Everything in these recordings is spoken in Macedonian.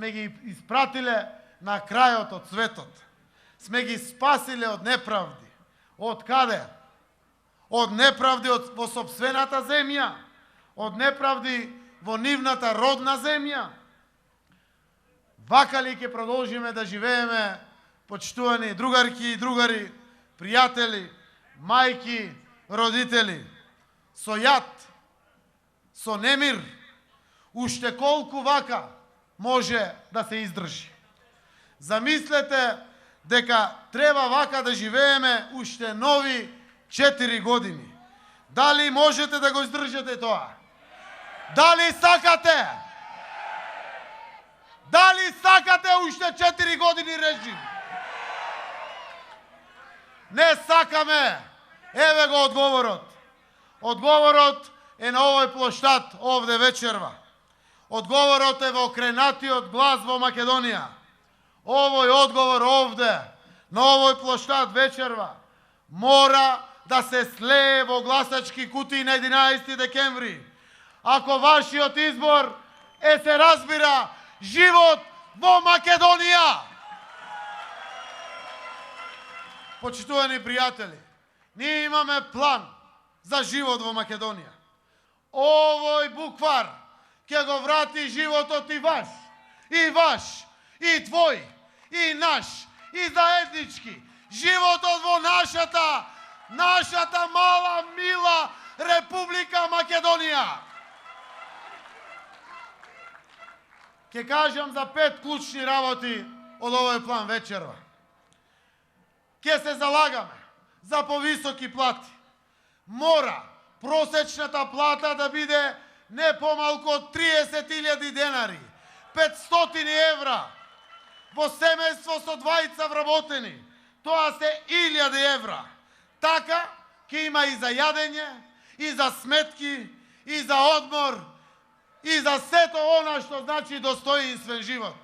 сме ги испратиле на крајот од светот. Сме ги спасиле од неправди. Од каде? Од неправди во сопствената земја, од неправди во нивната родна земја. Вака ли ќе продолжиме да живееме, почитувани другарки и другари, пријатели, мајки, родители, со јад, со немир, уште колку вака може да се издржи? Замислете дека треба вака да живееме уште нови 4 години. Дали можете да го издржите тоа? Дали сакате? Дали сакате уште 4 години режим? Не сакаме. Еве го одговорот. Одговорот е на овој плоштад овде вечерва. Одговорот е во кренатиот глас во Македонија. Овој одговор овде, на овој плоштад вечерва, мора да се слее во гласачки кутии на 11 декември. Ако вашиот избор е, се разбира, живот во Македонија. Почитувани пријатели, ние имаме план за живот во Македонија. Овој буквар ќе го врати животот и ваш, и твој, и наш, и заеднички. Животот во нашата мала, мила Република Македонија. Ќе кажам за 5 клучни работи од овој план вечерва. Ќе се залагаме за повисоки плати. Мора просечната плата да биде не помалку од 30.000 денари, 500 евра. Во семејство со двајца вработени, тоа се 1000 евра. Така ќе има и за јадење, и за сметки, и за одмор, и за сето она што значи достоинствен живот.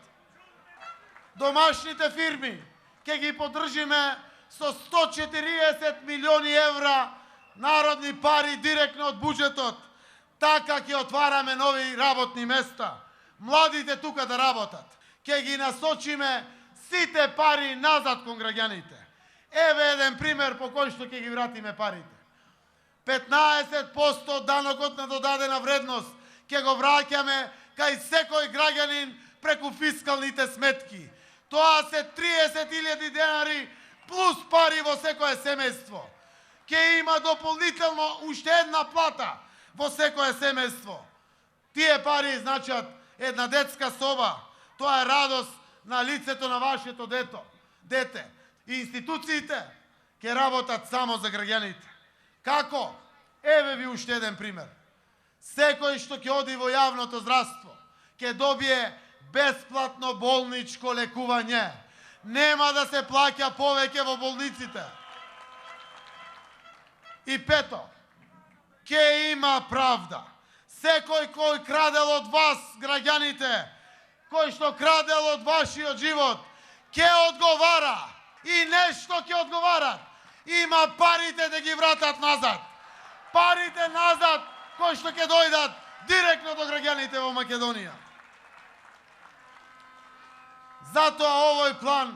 Домашните фирми ќе ги поддржиме со 140 милиони евра народни пари директно од буџетот. Така ќе отвараме нови работни места. Младите тука да работат. Ќе ги насочиме сите пари назад кон граѓаните. Еве еден пример по кој што ќе ги вратиме парите. 15% данокот на додадена вредност ќе го враќаме кај секој граѓанин преку фискалните сметки. Тоа се 30.000 денари плюс пари во секое семејство. Ќе има дополнително уште една плата во секое семејство. Тие пари значат една детска соба. Тоа е радост на лицето на вашето дете. И институциите ќе работат само за граѓаните. Како? Еве ви уште еден пример. Секој што ќе оди во јавното здравство ќе добие бесплатно болничко лекување. Нема да се плаќа повеќе во болниците. И пето, ќе има правда. Секој кој крадел од вас, граѓаните, кој што крадел од вашиот живот, ќе одговара. И нешто ќе одговарат. Има парите да ги вратат назад. Парите назад кои што ќе дојдат директно до граѓаните во Македонија. Затоа овој план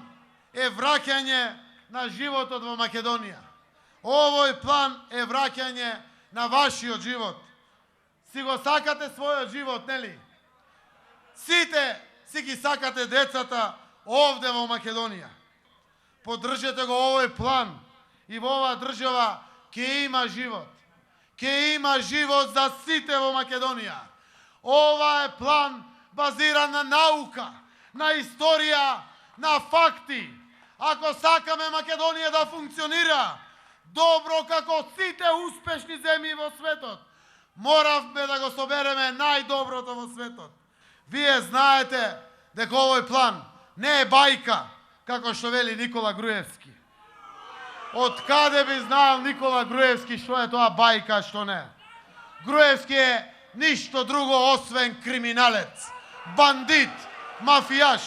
е враќање на животот во Македонија. Овој план е враќање на вашиот живот. Си го сакате својот живот, нели? Сите си ги сакате децата овде во Македонија. Поддржете го овој план и во оваа држава ќе има живот. Ќе има живот за сите во Македонија. Ова е план базиран на наука, на историја, на факти. Ако сакаме Македонија да функционира добро како сите успешни земји во светот, моравме да го собереме најдоброто во светот. Вие знаете дека овој план не е бајка, како што вели Никола Груевски. Од каде би знаел Никола Груевски што е тоа бајка, што не? Груевски е ништо друго освен криминалец, бандит, мафијаш.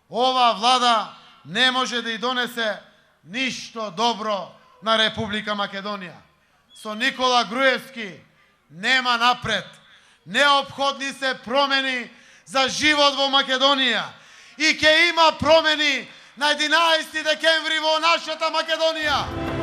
Ова влада не може да ја донесе ништо добро на Република Македонија. Со Никола Груевски нема напред. Неопходни се промени за живот во Македонија. И ќе има промени на 11 декември во нашата Македонија.